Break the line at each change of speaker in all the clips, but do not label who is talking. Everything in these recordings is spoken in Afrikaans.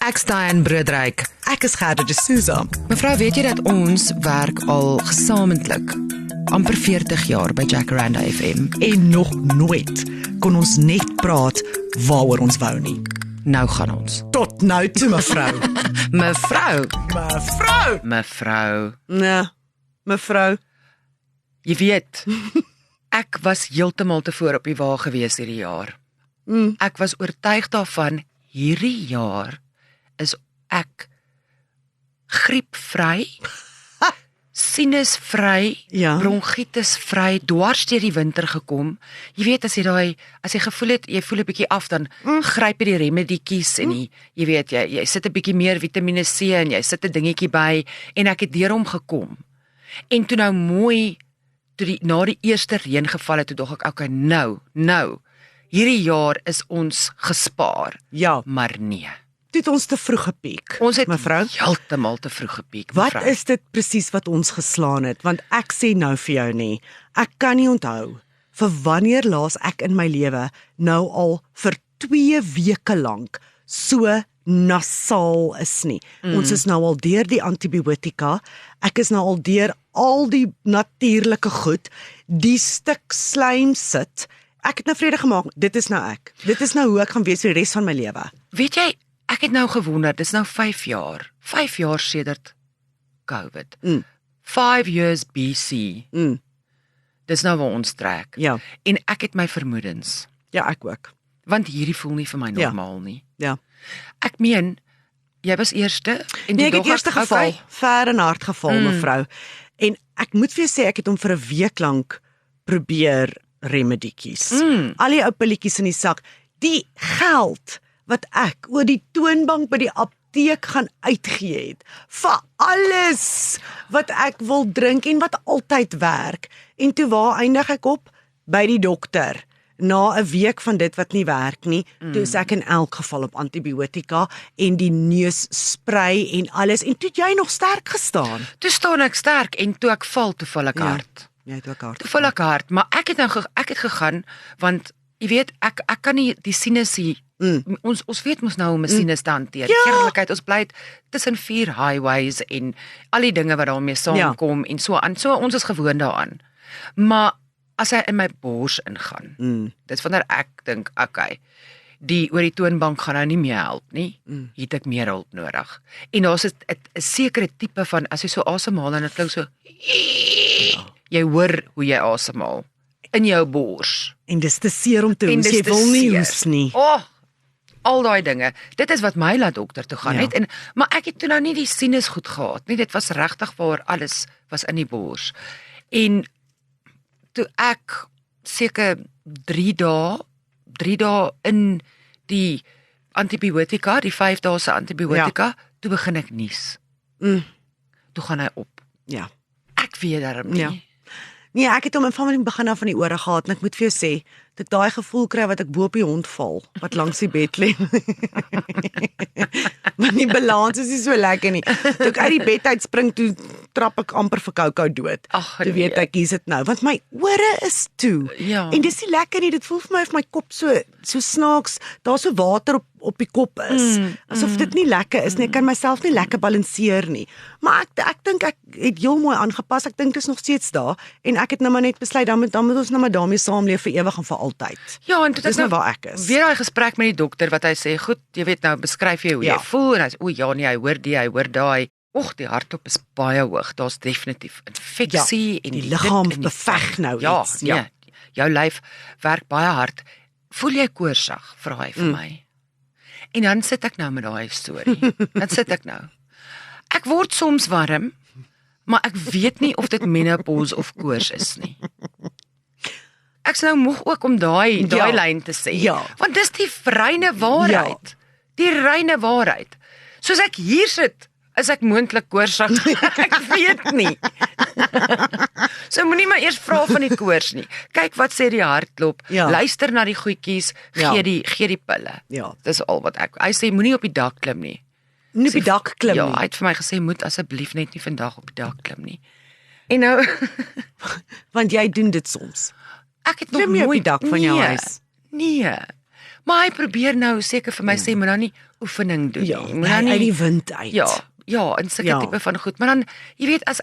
Ek's Diane Broodryk.
Ek is Gerda de Souza.
Mevrou, weet jy dat ons werk al gesamentlik amper 40 jaar by Jacaranda FM?
En nog nooit kon ons net praat waaroor ons wou nie.
Nou gaan ons.
Tot nou toe, mevrou.
Mevrou,
Nee, mevrou.
jy weet, ek was heeltemal tevore op die wa gewees hierdie jaar. Ek was oortuig daarvan, hierdie jaar is ek griepvry, sinusvry,
Ja.
bronkietisvry, dwars deur die winter gekom. Jy weet, as jy gevoel het, jy voel 'n bietjie af, dan gryp jy die remedietjies en jy weet, jy sit 'n bietjie meer Vitamiene C en jy sit 'n dingetjie by en ek het deur hom gekom. En toe nou mooi, na die eerste reën geval het, toe dog ek, okay, nou, hierdie jaar is ons gespaar.
Ja,
Maar nee,
dit ons te vroeg gepiek.
ons het
mevrou.
heeltemal te vroeg gepiek,
Wat
mevrou.
is dit presies wat ons geslaan het? Want ek sê nou vir jou nie, ek kan nie onthou vir wanneer laas ek in my lewe nou al vir 2 weke lank so nasaal is nie. Ons is nou al deur die antibiotika, ek is nou al deur al die natuurlike goed, die stuk slaim sit. Ek het nou vrede gemaak, dit is nou ek. Dit is nou hoe ek gaan wees vir die res van my lewe.
Weet jy, ek het nou gewonder, dis nou 5 jaar. 5 jaar sedert COVID. 5 years BC. Dis nou waar ons trek.
Ja.
En ek het my vermoedens,
Ja, ek ook.
want hierdie voel nie vir my normaal nie.
Ja.
Ek meen, jy was eerste en
Nee, ek het
dog
eerste geval,
okay,
ver en hard geval, mevrou. En ek moet vir jou sê, ek het hom vir 'n week lank probeer remedietjies. Al die ou pilletjies in die sak, die geld wat ek oor die toonbank by die apteek gaan uitgee het, vir alles wat ek wil drink en wat altyd werk. En toe waar eindig ek op? By die dokter. Na 'n week van dit wat nie werk nie, toe is ek in elk geval op antibiotika en die neusspray en alles. En toe het jy nog sterk gestaan.
toe staan ek sterk en toe ek val, toe val ek hard.
Jy het ook hard.
Toe val ek hard, maar ek het gegaan, want jy weet, ek kan nie die sinusie, ons weet mos nou om 'n sinus te hanteer.
Ja.
Eerlikheid, ons bly tussen 4 highways en al die dinge wat daarmee saamkom en so aan. So ons is gewoond daaraan. Maar as hy in my bors ingaan, dis wanneer ek dink, okay, oor die toonbank gaan nou nie meer help nie, hier het ek meer hulp nodig. En daar's 'n sekere tipe van, as jy so asemhaal en dit klink so, jy hoor hoe jy asemhaal in jou bors.
En dis te seer om te
En
hoes,
dis
jy
te
wil nie
seer.
hoes nie.
Al daai dinge. Dit is wat my laat dokter toe gaan
Ja.
het. Maar ek het toe nou nie die sinus goed gehad nie. Dit was regtig waar alles was in die bors. En toe ek seker 3 dae in die antibiotika, die 5 dae se antibiotika, toe begin ek nies. Toe gaan hy op.
Ja.
Ek weet daarom nie.
Ja. Nee, ek het hom in van begin af van die ore gehad en ek moet vir jou sê, dat ek daai gevoel kry wat ek bo op die hond val, wat langs die bed lê. Maar die balans is nie so lekker nie. Toe ek uit die bed uitspring, toe trap ek amper vir Coco dood.
Ag,
Toe weet ek, hier's dit nou, want my ore is toe.
Ja.
En dis nie lekker nie, dit voel vir my of my kop so snaaks, daar so water op die kop is. Asof dit nie lekker is nie, ek kan myself nie lekker balanseer nie. Maar ek dink ek het heel mooi aangepas, ek dink dit is nog steeds daar, en ek het nou maar net besluit, dan moet ons nou maar daarmee saamleef vir ewig en vir altyd.
Ja, en dit
Dis nou waar ek is.
Weer daai gesprek met die dokter wat hy sê, goed, jy weet nou, beskryf jy hoe
Ja.
jy voel en hy sê, o ja nee, hy hoor daai. Och, die hartklop is baie hoog. Daar's definitief infeksie en
die
dit
liggaam
en die-
beveg nou
ja,
iets.
Nee, jou lyf werk baie hard. Voel jy koorsig? Vra hy vir my. En dan sit ek nou met daai storie. Dan sit ek nou. Ek word soms warm, maar ek weet nie of dit menopause of koors is nie. Ek's nou moeg ook om daai lyn te sê.
Ja.
Want dis die reine waarheid. Die reine waarheid. Soos ek hier sit, is ek moontlik koorsig. Ek weet nie. So moenie maar eers vra van die koors nie. Kyk wat sê die hartklop.
Ja.
Luister na die goedjies,
Ja.
gee die pille.
Ja.
Dis al wat hy sê, moenie op die dak klim nie.
Nie op die dak klim
Ja,
nie.
hy het vir my gesê moet asseblief net nie vandag op die dak klim nie. En nou
Want jy doen dit soms.
ek het nog
Klim jy op
nooit
die dak van jou huis?
Nee. Maar hy probeer nou seker vir my sê, moet nou nie oefening doen
Ja,
nie. Moet nou
uit die wind uit.
Ja, en sulke tipe van goed. Maar dan, jy weet, as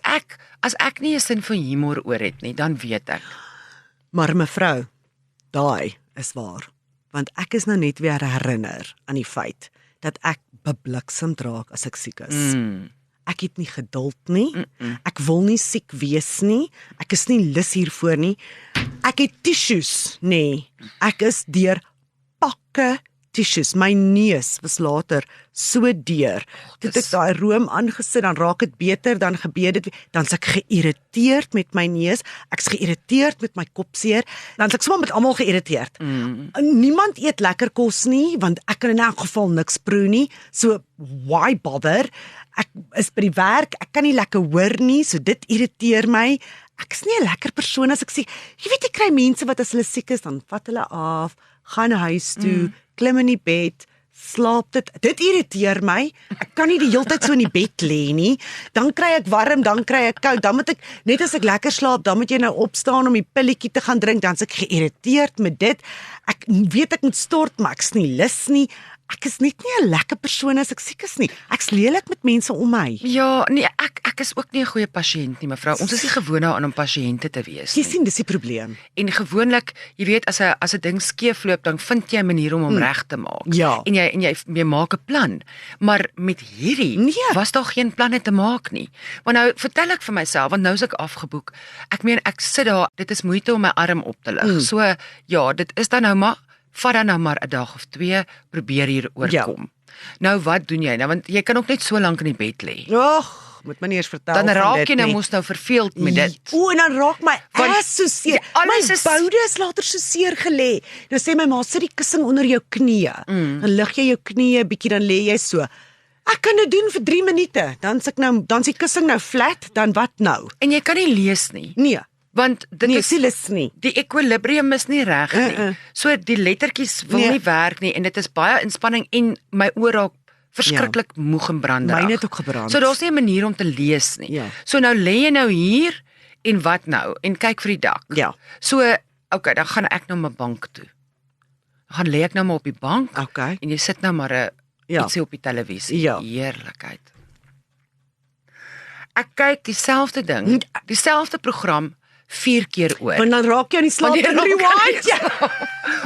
ek nie 'n sin vir humor oor het nie, dan weet ek.
Maar mevrou, daai is waar. Want ek is nou net weer herinner aan die feit dat ek bebliksemd raak as ek siek is. Ek het nie geduld nie. Ek wil nie siek wees nie. Ek is nie lus hiervoor nie. Ek het tissues, nee. Ek is deur pakke tissues. My neus was later so deur. Toe ek daai room aangesit, dan raak dit beter, dan gebeur dit, dan is ek geïrriteerd met my neus, ek's geïrriteerd met my kop seer, dan is ek sommer met almal geïrriteerd. Niemand eet lekker kos nie, want ek kan in elk geval niks proe nie, so why bother? Ek is by die werk, ek kan nie lekker hoor nie, so dit irriteer my. Ek is nie 'n lekker persoon as ek sê, jy weet, ek kry mense wat as hulle siek is, dan vat hulle af, gaan huis toe, klim in die bed, slaap dit irriteer my. Ek kan nie die hele tyd so in die bed lê nie. Dan kry ek warm, dan kry ek koud, dan moet ek, net as ek lekker slaap, dan moet jy nou opstaan om die pilletjie te gaan drink, dan is ek geïrriteerd met dit. Ek weet ek moet stort, maar ek's nie lus nie. Ek is net nie 'n lekker persoon as ek siek is nie. Ek's lelik met mense om my.
Ja, nee, ek is ook nie 'n goeie pasiënt nie, mevrou. Ons is nie gewoond daaraan om pasiënte te wees
Jy
nie.
sien, dis die probleem.
En gewoonlik, jy weet, as 'n ding skeefloop, dan vind jy 'n manier om hom reg te maak.
Ja.
En jy maak 'n plan. Maar met hierdie was daar geen planne te maak nie. Want nou vertel ek vir myself, want nou is ek afgeboek. Ek meen, ek sit daar, dit is moeite om my arm op te lig. So ja, dit is dan nou maar vat dan nou maar 'n dag of 2, probeer hier oorkom. Nou wat doen jy nou, want jy kan ook net so lank in die bed lê.
Ag, moet my nie eens vertel
Dan
van
raak
dit
jy nou
nie.
mos nou verveeld met dit.
O, en dan raak my ass so seer.
Ja, alles
My
is-
boude is later so seer gelê. Nou sê my ma, sit die kussing onder jou knieë. Dan lig jy jou knieë bietjie, dan lê jy so. Ek kan dit doen vir 3 minute. Dan is die kussing nou flat, dan wat nou?
En jy kan nie lees nie,
Nee,
want dit is
silis nie.
die ekwilibrium is nie reg nie. So die lettertjies wil
Nee.
nie werk nie en dit is baie inspanning en my oor raak verskriklik moeg en branderig.
Myne het ook gebrand.
So daar's nie 'n manier om te lees nie.
Ja.
So nou lê jy nou hier en wat nou? En kyk vir die dak.
Ja.
So, okay, dan gaan ek nou my bank toe. Dan gaan lê ek nou maar op die bank.
Okay.
En jy sit nou maar 'n ietsie op die televisie.
Ja.
Heerlikheid. Ek kyk dieselfde ding, dieselfde program 4 keer oor.
Want dan raak jy aan die slaap
Want jy
en
raak
rewind.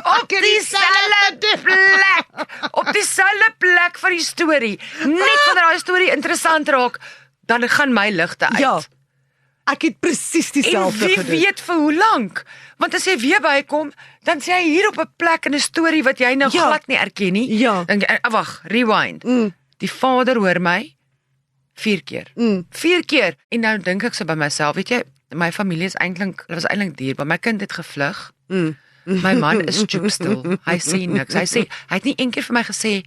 Op dieselfde plek. Op dieselfde plek van die storie. Net wanneer daai storie interessant raak, dan gaan my ligte uit.
Ja. Ek het presies
En
dieselfde
wie
gedoen.
weet vir hoe lank? Want as jy weer bykom, dan sê jy hier op 'n plek in 'n storie wat jy nou
Ja.
glad nie erken nie.
Ja.
Dan wag, rewind. Die vader hoor my 4 keer. 4 keer. En nou dink ek so by myself, weet jy, my familie is eintlik, hulle was eintlik dierbaar. My kind het gevlug. My man is stoepstil. Hy sê niks. Hy het nie eendag vir my gesê,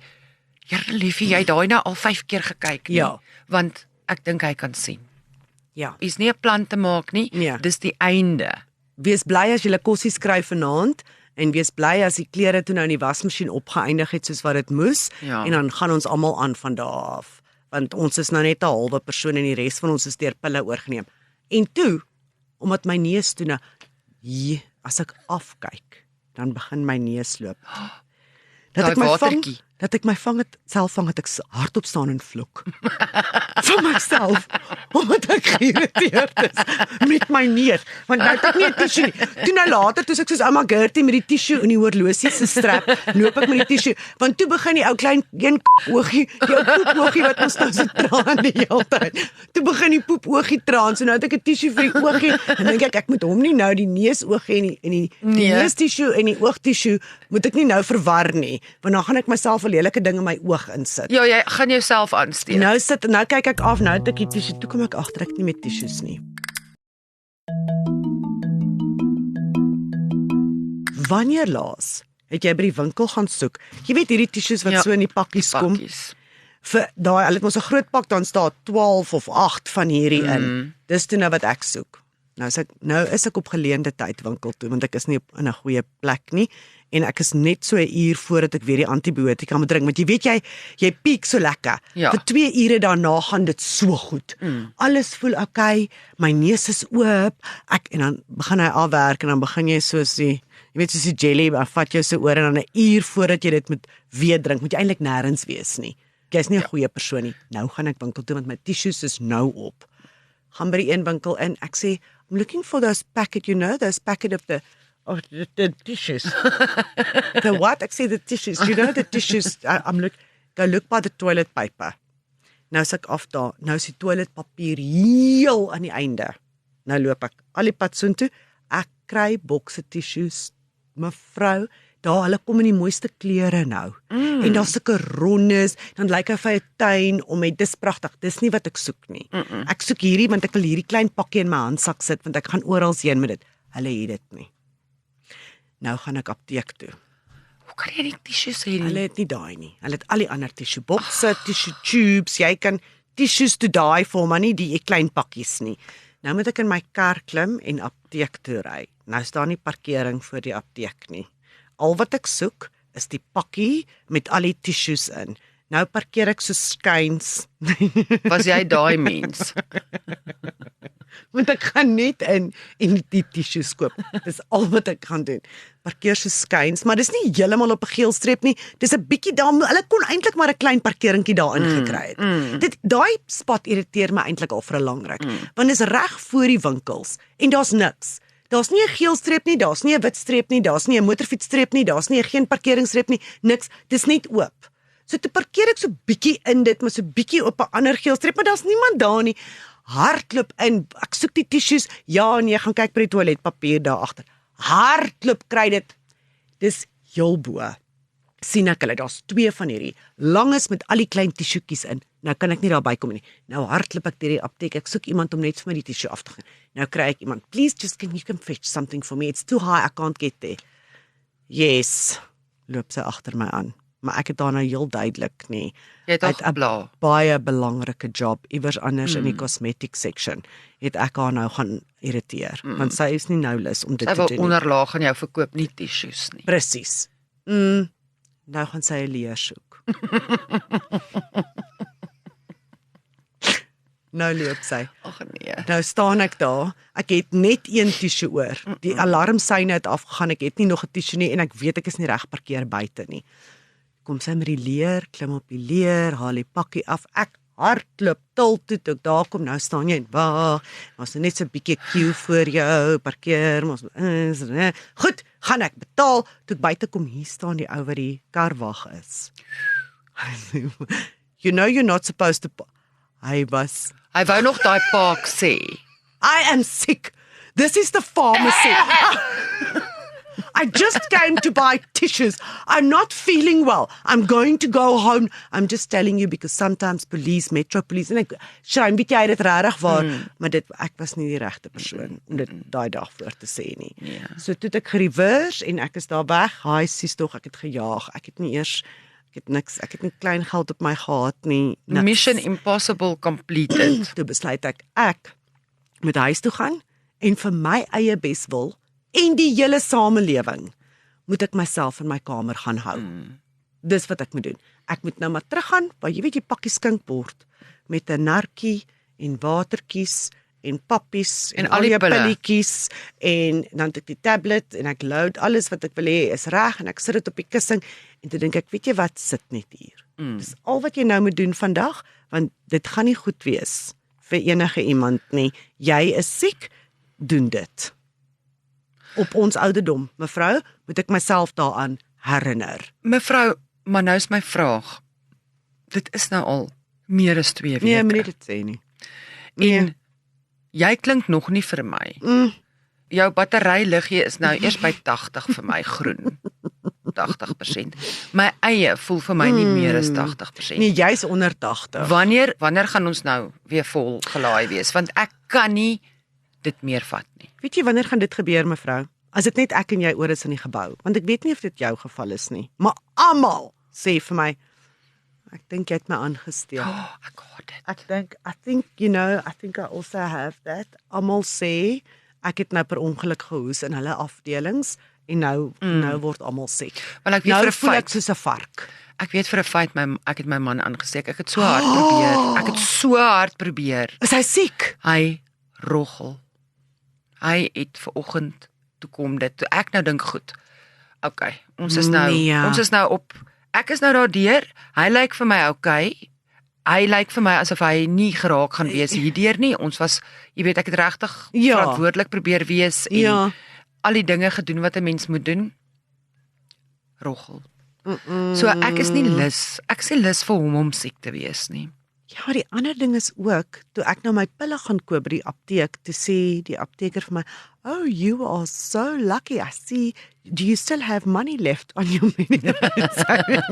"Here liefie, jy het daai nou al 5 keer gekyk nie."
Ja.
Want ek dink hy kan sien.
Ja.
Is nie 'n plan te maak nie.
Nee.
Dis die einde.
Wees bly as jy kossie skryf vanaand en wees bly as die klere toe nou in die wasmasjien opgeëindig het soos wat dit moes.
Ja.
En dan gaan ons almal aan van daar af. Want ons is nou net 'n halwe persoon en die res van ons is deur pille oorgeneem. En toe, omdat my neus toe nou hier, as ek afkyk, dan begin my neus loop.
Daai watertjie.
Dat ek my self vang het ek hardop staan en vloek. Vir myself. Omdat ek geïrriteerd is met my neus. Want nou het ek nie 'n tissue nie. Toe nou later, toe ek soos ouma Gertie met die tissue in die horlosie se strap, loop ek met die tissue. Want toe begin die ou klein een oogie, die ou poepoogie wat ons nou so traan die hele tyd. Toe begin die poepoogie traan. So nou het ek 'n tissue vir die oogie. En dink ek moet hom nie nou die neusoogie en die neustissue en die oogtissue moet ek nie nou verwar nie. Want dan gaan ek myself 'n lelike ding in my oog insit.
Ja, jy gaan jouself aansteek.
Nou kyk ek af, nou het ek die tissue, toe kom ek agter ek het nie met tissues nie. Wanneer laas het jy by die winkel gaan soek? Jy weet hierdie tissues wat so in die pakkies kom. Vir daai, hulle het mos 'n groot pak, dan staan 12 of 8 van hierdie in. Dis toe nou wat ek soek. Nou is ek op geleende tyd winkel toe, want ek is nie in 'n goeie plek nie. En ek is net so 'n uur voordat ek weer die antibiotika moet drink, want jy weet jy piek so lekker.
Ja.
Vir 2 ure daarna gaan dit so goed. Alles voel okay, my neus is oop. En dan begin hy afwerk en dan begin jy soos die Jy weet soos die jelly, maar vat jou so oor en dan 'n uur voordat jy dit moet weer drink, moet jy eintlik nêrens wees nie. Jy's nie 'n goeie persoon nie. Nou gaan ek winkel toe want my tissues is nou op. Gaan by die een winkel in, ek sê, I'm looking for those packet, those packet of the tissues. The what? Ek sê the tissues, the tissues, go look by the toilet paper. Nou is ek af daar, nou is die toiletpapier heel aan die einde. Nou loop ek al die pad soontoe, ek kry bokse tissues, mevrou, daar hulle kom in die mooiste kleure nou. En daar's sulke rondes, dan lyk hy vir 'n tuin om met dis pragtig. Dis nie wat ek soek nie. Ek soek hierdie want ek wil hierdie klein pakkie in my handsak sit want ek gaan oral heen met dit. Hulle het dit nie. Nou gaan ek apteek toe.
Hoe kan jy die tissues hê?
Hulle het nie daai nie. Hulle het al die ander tissue bokse, tissue tubes. Jy kan tissues toe daai vir maar nie die klein pakkies nie. Nou moet ek in my kar klim en apteek toe ry. Nou staan nie parkering voor die apteek nie. Al wat ek soek is die pakkie met al die tissues in. Nou parkeer ek so skuins.
Was jy daai mens?
Want ek gaan net in en die tissues koop. Dis al wat ek gaan doen. Parkeer so skuins, maar dis nie heeltemal op 'n geel streep nie. Dis 'n bietjie daar. Hulle kon eintlik maar 'n klein parkeringkie daarin gekry het. Daai spot irriteer my eintlik al vir 'n lang ruk. Want dis reg voor die winkels en daar's niks. Daar's nie 'n geel streep nie, daar's nie 'n wit streep nie, daar's nie 'n motorfietsstreep nie, daar's nie 'n geen parkeringsstreep nie, niks. Dis net oop. So te parkeer ek so bietjie in dit, maar so bietjie op 'n ander geel streep, maar daar's niemand daar nie. Hardloop in, ek soek die tissues. Ja, nee, gaan kyk by die toiletpapier daar agter. Hardloop kry dit. Dis heel bo. Sien ek hulle, daar's 2 van hierdie. Langes met al die klein tissuetjies in. Nou kan ek nie daarby kom nie. Nou hardloop ek deur die apteek. Ek soek iemand om net vir my die tissue af te gee. Nou kry ek iemand. Please just can you fetch something for me? It's too high, I can't get there. Yes. Loop sy agter my aan. Maar ek het daar nou heel duidelik nie.
Jy het al gebla.
Baie belangrike job iewers anders in die cosmetic section. Het ek haar nou gaan irriteer. Want sy is nie nou lus om dit te doen.
Sy wil onderlaag aan jou verkoop, nie tissues nie.
Presies. Nou gaan sy 'n leer soek. Nou loop sy.
Ag nee.
Nou staan ek daar. Ek het net een tissue oor. Die alarmsyne het afgegaan. Ek het nie nog 'n tissue nie en ek weet ek is nie reg parkeer buite nie. Kom sy met die leer, klim op die leer, haal die pakkie af. Ek hardloop til toe ek daar kom. Nou staan jy en wag. Ons het net so 'n bietjie queue voor jou, parkeer, ons goed, gaan ek betaal. Toe ek buite kom, hier staan die ou wat die kar wag is. You know you're not supposed to. Hy
wou nog daai paak sê.
I am sick. This is the pharmacy. I just came to buy tissues. I'm not feeling well. I'm going to go home. I'm just telling you because sometimes police, Metro Police, en ek skryf weet jy dit regtig waar, maar ek was nie die regte persoon om dit daai dag voor te sê nie.
Yeah.
So toe het ek gereverse en ek is daar weg. Haai sies tog, ek het gejaag. Ek het nie klein geld op my gehad nie. Niks.
Mission Impossible completed.
Toe besluit ek moet huis toe gaan en vir my eie beswil en die hele samelewing moet ek myself in my kamer gaan hou. Dis wat ek moet doen. Ek moet nou maar teruggaan, waar jy weet jy pakkie skinkbord met 'n nartjie en watertjies en pappies en al die pilletjies en dan het ek die tablet en ek load alles wat ek wil hê is reg en ek sit dit op die kussing en toe dink ek, weet jy wat, sit net hier. Dis al wat jy nou moet doen vandag, want dit gaan nie goed wees vir enige iemand nie. Jy is siek, doen dit. Op ons ouderdom, mevrou, moet ek myself daaraan herinner.
Mevrou, maar nou is my vraag. Dit is nou al meer as 2 weke.
Nee, moenie dit sê nie.
En jy klink nog nie vir my. Jou batteryliggie is nou eers by 80 vir my groen. 80%. My eie voel vir my nie meer as 80%.
Nee, jy's onder 80.
Wanneer gaan ons nou weer vol gelaai wees? Want ek kan nie dit meer vat nie.
Weet jy wanneer gaan dit gebeur, mevrou? As dit net ek en jy oor is in die gebou, want ek weet nie of dit jou geval is nie, maar almal sê vir my, ek dink jy het my aangesteel.
Ek hoor dit.
I think I also have that. Almal sê ek het nou per ongeluk gehoes in hulle afdelings en nou word almal siek.
Want ek weet
nou
vir 'n
voel
feit
ek soos 'n vark.
Ek weet vir 'n feit ek het my man aangesteek. Ek het so hard probeer. Ek het so hard probeer.
Is hy siek?
Hy roggel. Hy het vanoggend toe kom dit. Toe ek nou dink goed. Okay, ons is nou op, ek is nou daardeur, hy lyk vir my hy lyk vir my asof hy nie geraak gaan wees hierdeur nie, ons was, jy weet, ek het regtig verantwoordelik probeer wees, en al die dinge gedoen wat 'n mens moet doen, roggel. So ek is nie lus vir hom om siek te wees nie.
Ja, die ander ding is ook, toe ek nou my pille gaan koop by die apteek, toe sê die apteker vir my, "Oh, you are so lucky, I see, do you still have money left on your medicine?"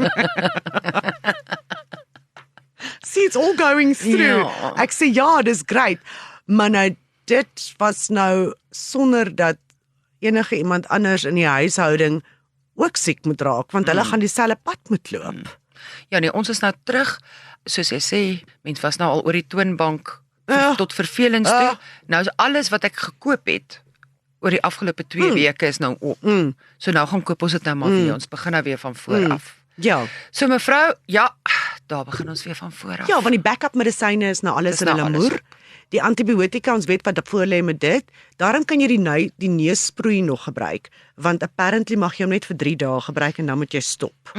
See, it's all going through. Ek sê, ja, dis great, maar nou, dit was nou sonder dat enige iemand anders in die huishouding ook siek moet raak, want hulle gaan dieselfde pad moet loop.
Ja nee, ons is nou terug, soos jy sê, mens was nou al oor die toonbank tot vervelings toe. Nou is alles wat ek gekoop het oor die afgelope 2 weke is nou op. So nou gaan koop ons dit nou maar weer. Ons begin nou weer van voor af.
Ja.
So mevrou, ja, daar begin ons weer van voor af.
Ja, want die backup medisyne is nou alles in hulle moer. Die antibiotika, ons weet wat voor lê met dit. Daarom kan jy die neussproei nog gebruik, want apparently mag jy hom net vir 3 dae gebruik en dan moet jy stop.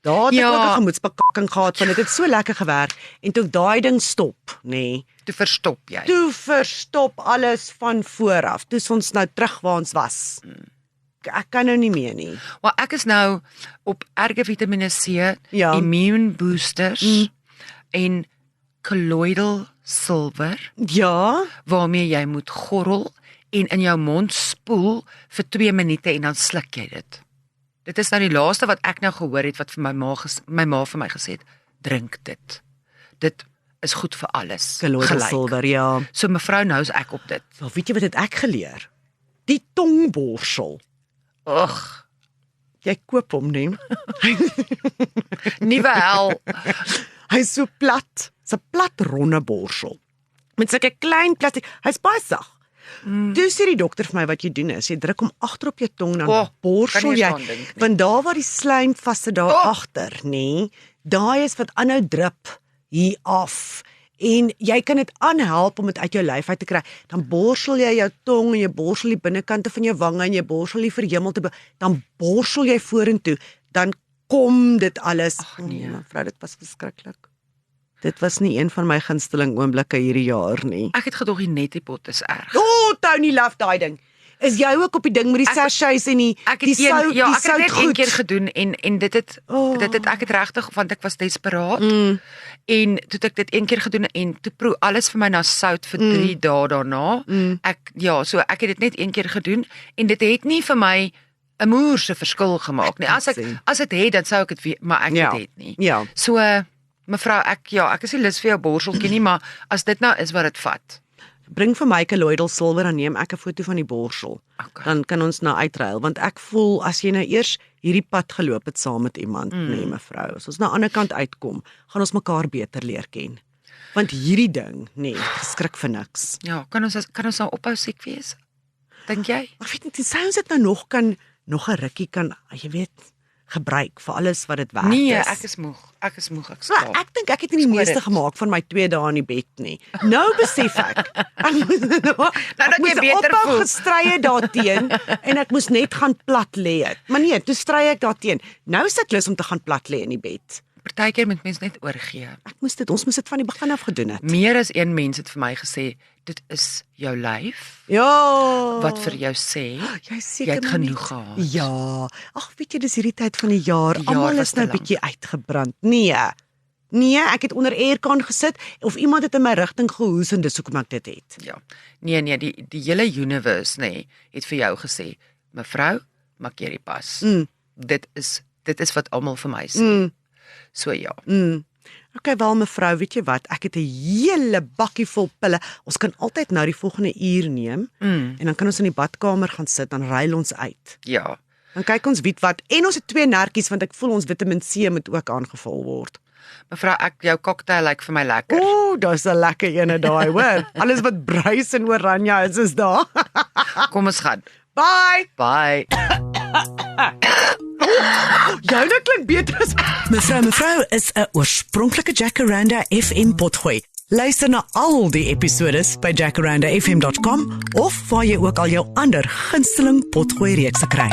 Daar het ek ook 'n gemoedsbekakking gehad, want dit het so lekker gewerk, en toe daai ding stop, nê.
Toe verstop jy.
Toe verstop alles van voor af. Toe is ons nou terug waar ons was. Ek kan nou nie meer nie.
Wel, ek is nou op erge Vitamine C, immune boosters en colloidal silver.
Ja,
waarmee jy moet gorrel en in jou mond spoel vir 2 minute en dan sluk jy dit. Dit is nou die laaste wat ek nou gehoor het wat vir my ma vir my gesê het, drink dit. Dit is goed vir alles.
Colloidal silver, ja.
So mevrou, nou is ek op dit.
Wel, weet jy wat het ek geleer? Die tongborsel.
Ugh.
Jy koop hom, nie?
Nuwe hel.
Hy is so plat. Dis 'n plat ronde borsel. Met sulke klein plastiek. Hy's baie sag. Toe sê die dokter vir my wat jy doen is, jy druk hom agter op jou tong, dan borsel jy, want daar waar die slijm vassit daar agter, nê, daai is wat aanhou drup hier af, en jy kan dit aanhelp om dit uit jou lyf uit te kry. Dan borsel jy jou tong en jy borsel die binnekante van jou wange en jy borsel die verhemel te dan borsel jy vorentoe, dan kom dit alles.
Ag nee,
mevrou, dit was verskriklik. Dit was nie een van my gunsteling oomblikke hierdie jaar nie.
Ek het gedog die Nettipot is erg.
Tony love daai ding. Is jy ook op die ding met die sachets en die sout?
Ja, ek het dit een keer gedoen en dit het ek het regtig, want ek was desperaat. En toe het ek dit een keer gedoen en toe proe alles vir my na sout vir 3 dae daarna. So ek het dit net een keer gedoen en dit het nie vir my 'n moerse verskil gemaak nie. As dit het, dan sou ek dit weet, maar ek het nie.
Ja.
So mevrou, ek is nie lus vir jou borseltjie nie, maar as dit nou is wat dit vat.
Bring vir my colloidal silver, dan neem ek 'n foto van die borsel.
Okay.
Dan kan ons nou uitruil, want ek voel as jy nou eers hierdie pad geloop het saam met iemand, nee mevrou, as ons na die ander kant uitkom, gaan ons mekaar beter leer ken. Want hierdie ding, nee, skrik vir niks.
Ja, kan ons nou ophou siek wees? Dink jy?
Ek weet nie, sou ons dit nou nog 'n rukkie kan, jy weet, gebruik vir alles wat dit werd is.
Nee, ek is moeg, ek slaap.
Ek dink ek het nie die meeste gemaak van my 2 dae in die bed nie. Nou besef ek. Ek moes
jy beter voel
gestry daarteen en ek moes net gaan plat lê het. Maar nee, toe stry ek daarteen. Nou is ek lus om te gaan plat lê in die bed.
Partykeer moet mens net oorgee.
Ons moes dit van die begin af gedoen het.
Meer as een mens het vir my gesê, dit is jou lyf.
Ja.
Wat vir jou sê, jy het genoeg gehad.
Ja. Ag, weet jy, dis hierdie tyd van die jaar. Almal is nou 'n bietjie uitgebrand. Nee, ek het onder aircon gesit of iemand het in my rigting gehoes en dis hoekom ek dit het.
Ja. Nee, die hele universe, het vir jou gesê, mevrou, maak jy die pas. Dit is wat almal vir my sê. So ja.
Okay, wel mevrou, weet jy wat? Ek het 'n hele bakkie vol pille. Ons kan altyd nou die volgende uur neem en dan kan ons in die badkamer gaan sit, dan ruil ons uit.
Ja.
Dan kyk ons wat en ons het 2 nertjies want ek voel ons Vitamin C moet ook aangevul word.
Mevrou, jou cocktail lyk vir my lekker.
Dis 'n lekker ene daai, hoor. Alles wat bruis en oranje is daar.
Kom ons gaan.
Bye. Joune klink beter as Mevrou is 'n oorspronklike Jacaranda FM potgooi. Luister na al die episodes by jacarandafm.com of waar jy ook al jou ander gunsteling potgooi reekse kry.